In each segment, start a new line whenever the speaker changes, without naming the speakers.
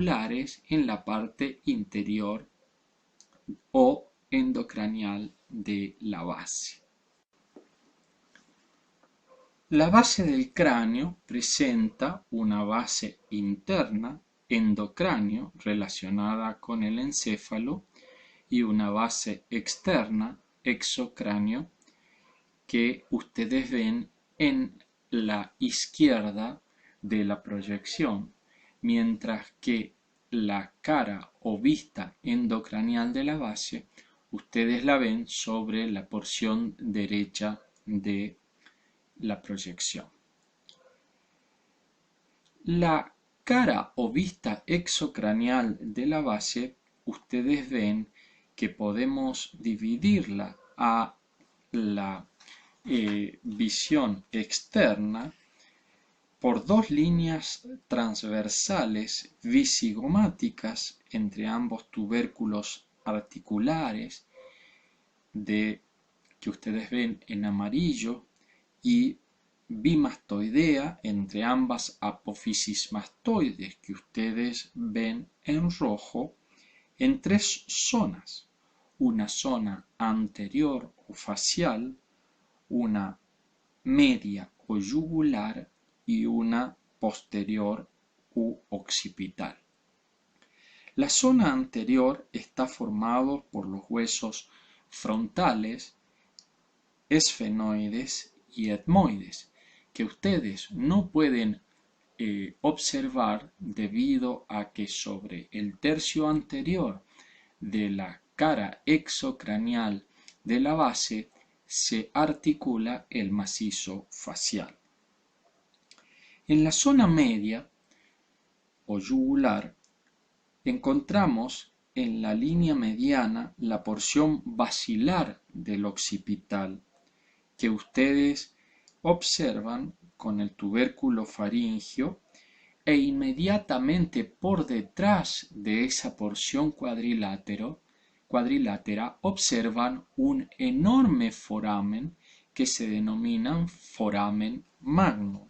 en la parte interior o endocranial de la base. La base del cráneo presenta una base interna, endocráneo, relacionada con el encéfalo, y una base externa, exocráneo, que ustedes ven en la izquierda de la proyección, mientras que la cara o vista endocranial de la base ustedes la ven sobre la porción derecha de la proyección. La cara o vista exocranial de la base ustedes ven que podemos dividirla a la visión externa por dos líneas transversales visigomáticas entre ambos tubérculos articulares que ustedes ven en amarillo, y bimastoidea entre ambas apófisis mastoides que ustedes ven en rojo, en tres zonas: una zona anterior o facial, una media o yugular y una posterior u occipital. La zona anterior está formada por los huesos frontales, esfenoides y etmoides, que ustedes no pueden observar debido a que sobre el tercio anterior de la cara exocranial de la base se articula el macizo facial. En la zona media o yugular encontramos en la línea mediana la porción basilar del occipital, que ustedes observan con el tubérculo faríngeo, e inmediatamente por detrás de esa porción cuadrilátera observan un enorme foramen que se denomina foramen magnum.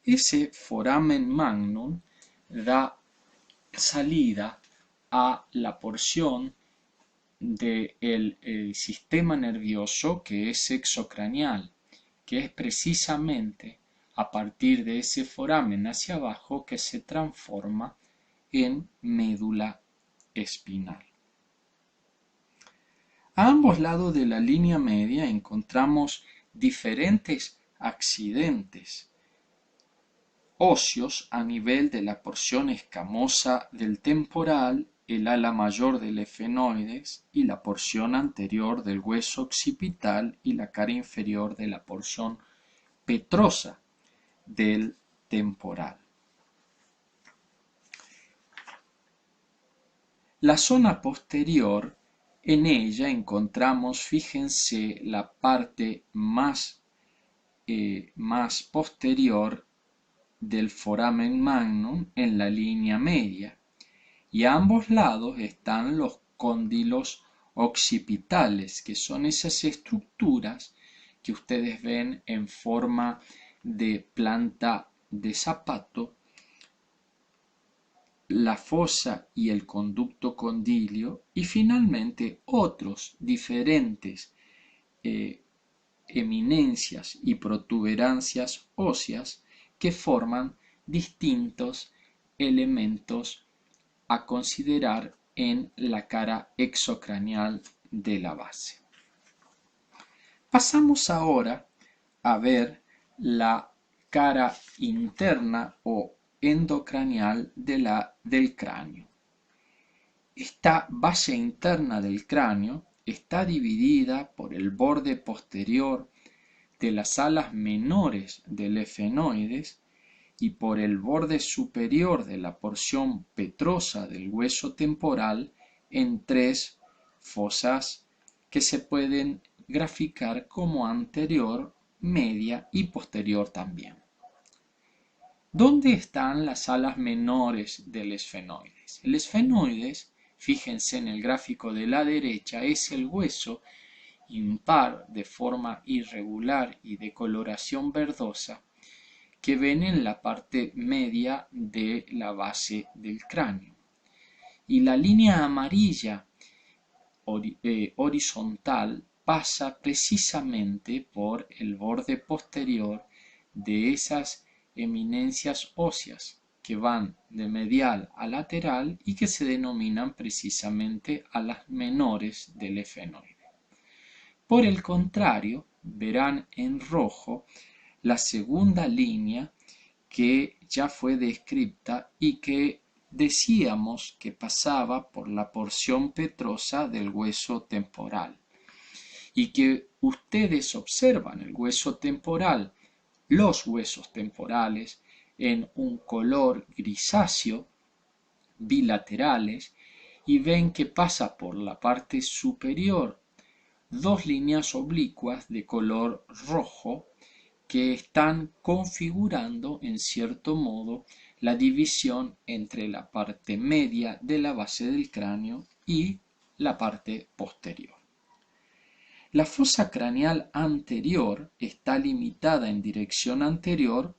Ese foramen magnum da salida a la porción del sistema nervioso que es exocranial, que es precisamente a partir de ese foramen hacia abajo que se transforma en médula espinal. A ambos lados de la línea media encontramos diferentes accidentes óseos a nivel de la porción escamosa del temporal, el ala mayor del efenoides y la porción anterior del hueso occipital y la cara inferior de la porción petrosa del temporal. La zona posterior, en ella encontramos, fíjense, la parte más posterior del foramen magnum en la línea media, y a ambos lados están los cóndilos occipitales, que son esas estructuras que ustedes ven en forma de planta de zapato, la fosa y el conducto condilio, y finalmente otros diferentes eminencias y protuberancias óseas que forman distintos elementos a considerar en la cara exocranial de la base. Pasamos ahora a ver la cara interna o endocranial del cráneo. Esta base interna del cráneo está dividida por el borde posterior de las alas menores del efenoides y por el borde superior de la porción petrosa del hueso temporal en tres fosas que se pueden graficar como anterior, media y posterior también. ¿Dónde están las alas menores del esfenoides? El esfenoides, fíjense en el gráfico de la derecha, es el hueso impar de forma irregular y de coloración verdosa que ven en la parte media de la base del cráneo. Y la línea amarilla horizontal pasa precisamente por el borde posterior de esas eminencias óseas que van de medial a lateral y que se denominan precisamente a las menores del efenoide. Por el contrario, verán en rojo la segunda línea que ya fue descrita y que decíamos que pasaba por la porción petrosa del hueso temporal, y que ustedes observan el hueso temporal, los huesos temporales, en un color grisáceo, bilaterales, y ven que pasa por la parte superior dos líneas oblicuas de color rojo que están configurando en cierto modo la división entre la parte media de la base del cráneo y la parte posterior. La fosa craneal anterior está limitada en dirección anterior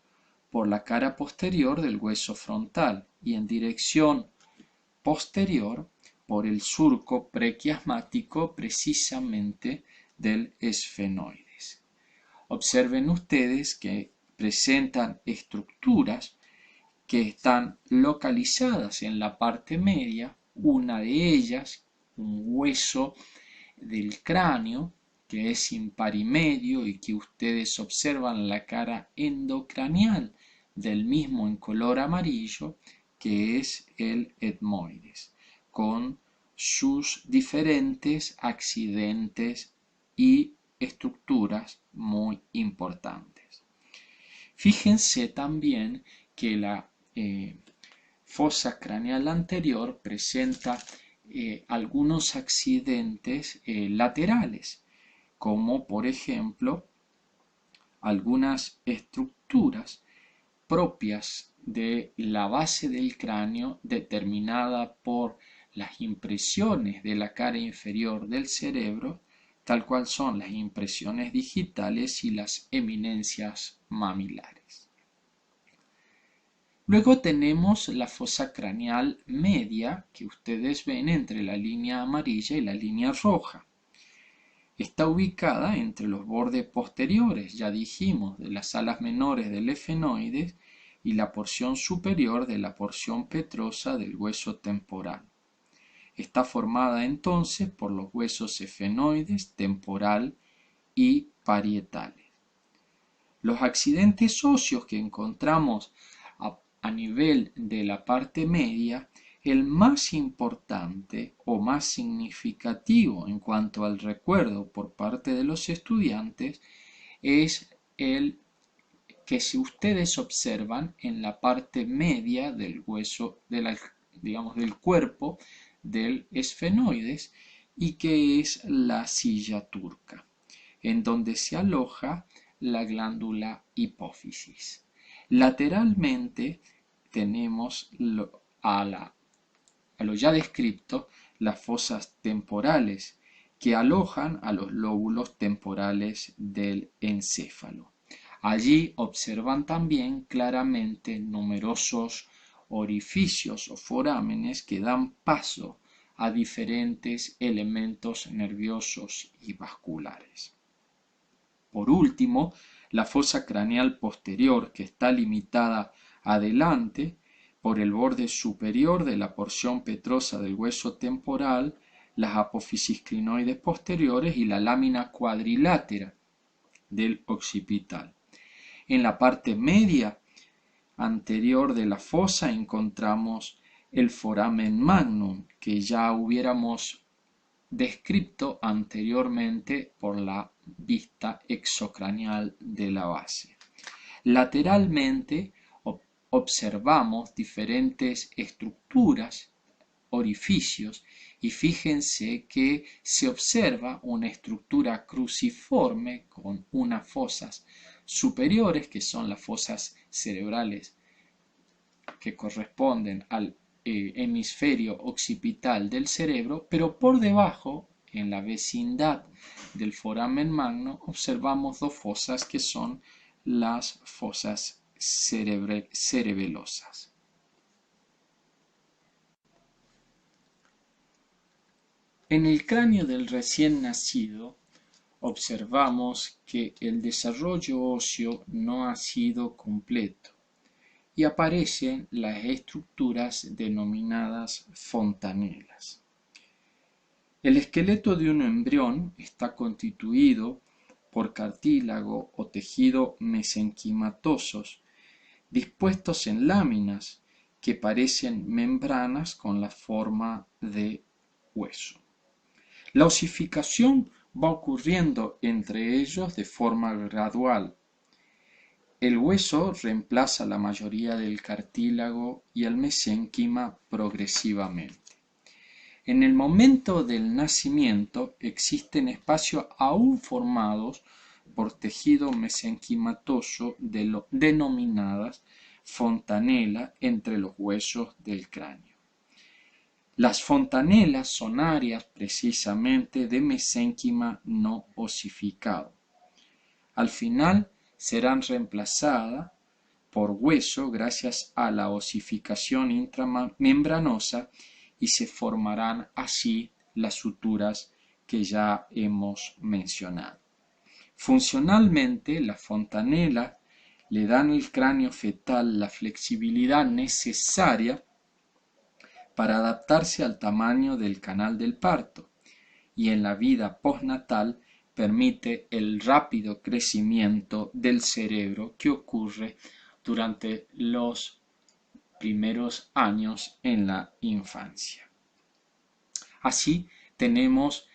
por la cara posterior del hueso frontal y en dirección posterior por el surco prequiasmático precisamente del esfenoides. Observen ustedes que presentan estructuras que están localizadas en la parte media, una de ellas, un hueso del cráneo, que es imparimedio y que ustedes observan la cara endocranial del mismo en color amarillo, que es el etmoides, con sus diferentes accidentes y estructuras muy importantes. Fíjense también que la fosa craneal anterior presenta algunos accidentes laterales, como por ejemplo algunas estructuras propias de la base del cráneo determinada por las impresiones de la cara inferior del cerebro, tal cual son las impresiones digitales y las eminencias mamilares. Luego tenemos la fosa craneal media, que ustedes ven entre la línea amarilla y la línea roja. Está ubicada entre los bordes posteriores, ya dijimos, de las alas menores del efenoides y la porción superior de la porción petrosa del hueso temporal. Está formada entonces por los huesos efenoides, temporal y parietales. Los accidentes óseos que encontramos a nivel de la parte media, el más importante o más significativo en cuanto al recuerdo por parte de los estudiantes es el que si ustedes observan en la parte media del hueso, del cuerpo del esfenoides, y que es la silla turca, en donde se aloja la glándula hipófisis. Lateralmente tenemos a lo ya descrito las fosas temporales que alojan a los lóbulos temporales del encéfalo. Allí observan también claramente numerosos orificios o forámenes que dan paso a diferentes elementos nerviosos y vasculares. Por último, la fosa craneal posterior, que está limitada adelante por el borde superior de la porción petrosa del hueso temporal, las apófisis crinoides posteriores y la lámina cuadrilátera del occipital. En la parte media anterior de la fosa encontramos el foramen magnum, que ya hubiéramos descrito anteriormente por la vista exocraneal de la base. Lateralmente observamos diferentes estructuras, orificios, y fíjense que se observa una estructura cruciforme con unas fosas superiores, que son las fosas cerebrales que corresponden al hemisferio occipital del cerebro, pero por debajo, en la vecindad del foramen magno, observamos dos fosas que son las fosas cerebelosas. En el cráneo del recién nacido observamos que el desarrollo óseo no ha sido completo y aparecen las estructuras denominadas fontanelas. El esqueleto de un embrión está constituido por cartílago o tejido mesenquimatosos dispuestos en láminas que parecen membranas con la forma de hueso. La osificación va ocurriendo entre ellos de forma gradual. El hueso reemplaza la mayoría del cartílago y el mesénquima progresivamente. En el momento del nacimiento existen espacios aún formados por tejido mesenquimatoso denominadas fontanela entre los huesos del cráneo. Las fontanelas son áreas precisamente de mesénquima no osificado. Al final serán reemplazadas por hueso gracias a la osificación intramembranosa y se formarán así las suturas que ya hemos mencionado. Funcionalmente, las fontanelas le dan al cráneo fetal la flexibilidad necesaria para adaptarse al tamaño del canal del parto y en la vida postnatal permite el rápido crecimiento del cerebro que ocurre durante los primeros años en la infancia. Así tenemos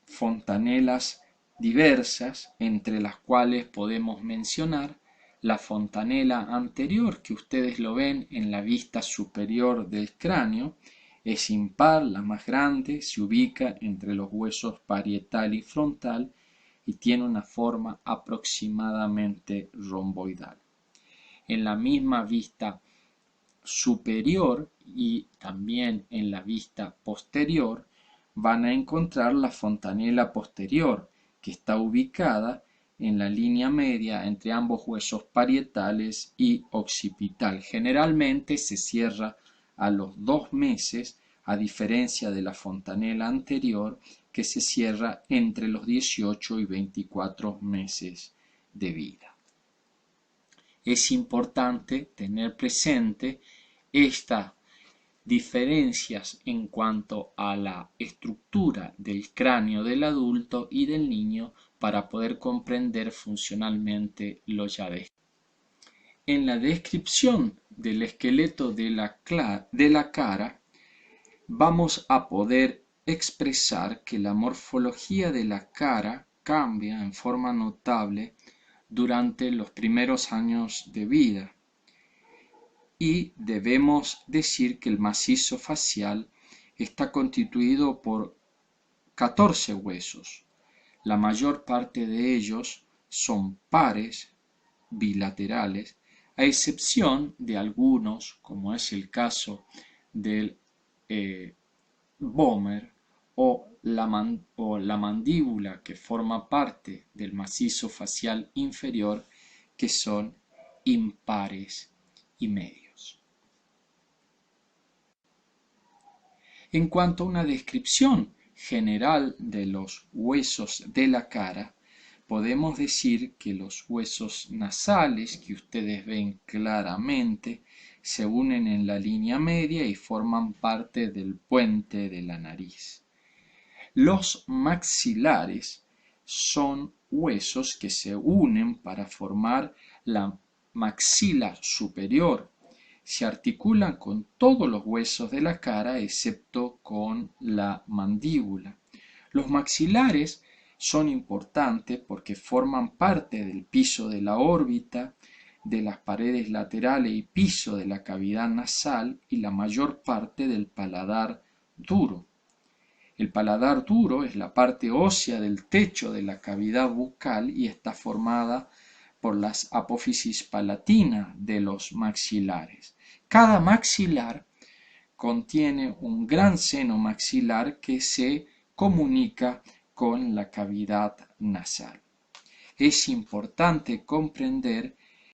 fontanelas diversas, entre las cuales podemos mencionar la fontanela anterior, que ustedes lo ven en la vista superior del cráneo, es impar, la más grande, se ubica entre los huesos parietal y frontal y tiene una forma aproximadamente romboidal. En la misma vista superior y también en la vista posterior van a encontrar la fontanela posterior, que está ubicada en la línea media entre ambos huesos parietales y occipital. Generalmente se cierra a los 2 meses, a diferencia de la fontanela anterior, que se cierra entre los 18 y 24 meses de vida. Es importante tener presente estas diferencias en cuanto a la estructura del cráneo del adulto y del niño para poder comprender funcionalmente lo ya descrito. En la descripción del esqueleto de la cara vamos a poder expresar que la morfología de la cara cambia en forma notable durante los primeros años de vida. Y debemos decir que el macizo facial está constituido por 14 huesos. La mayor parte de ellos son pares, bilaterales, a excepción de algunos, como es el caso del vómer o la mandíbula, que forma parte del macizo facial inferior, que son impares y medios. En cuanto a una descripción general de los huesos de la cara, podemos decir que los huesos nasales, que ustedes ven claramente, se unen en la línea media y forman parte del puente de la nariz. Los maxilares son huesos que se unen para formar la maxila superior. Se articulan con todos los huesos de la cara excepto con la mandíbula. Los maxilares son importantes porque forman parte del piso de la órbita, de las paredes laterales y piso de la cavidad nasal y la mayor parte del paladar duro. El paladar duro es la parte ósea del techo de la cavidad bucal y está formada por las apófisis palatinas de los maxilares. Cada maxilar contiene un gran seno maxilar que se comunica con la cavidad nasal. Es importante comprender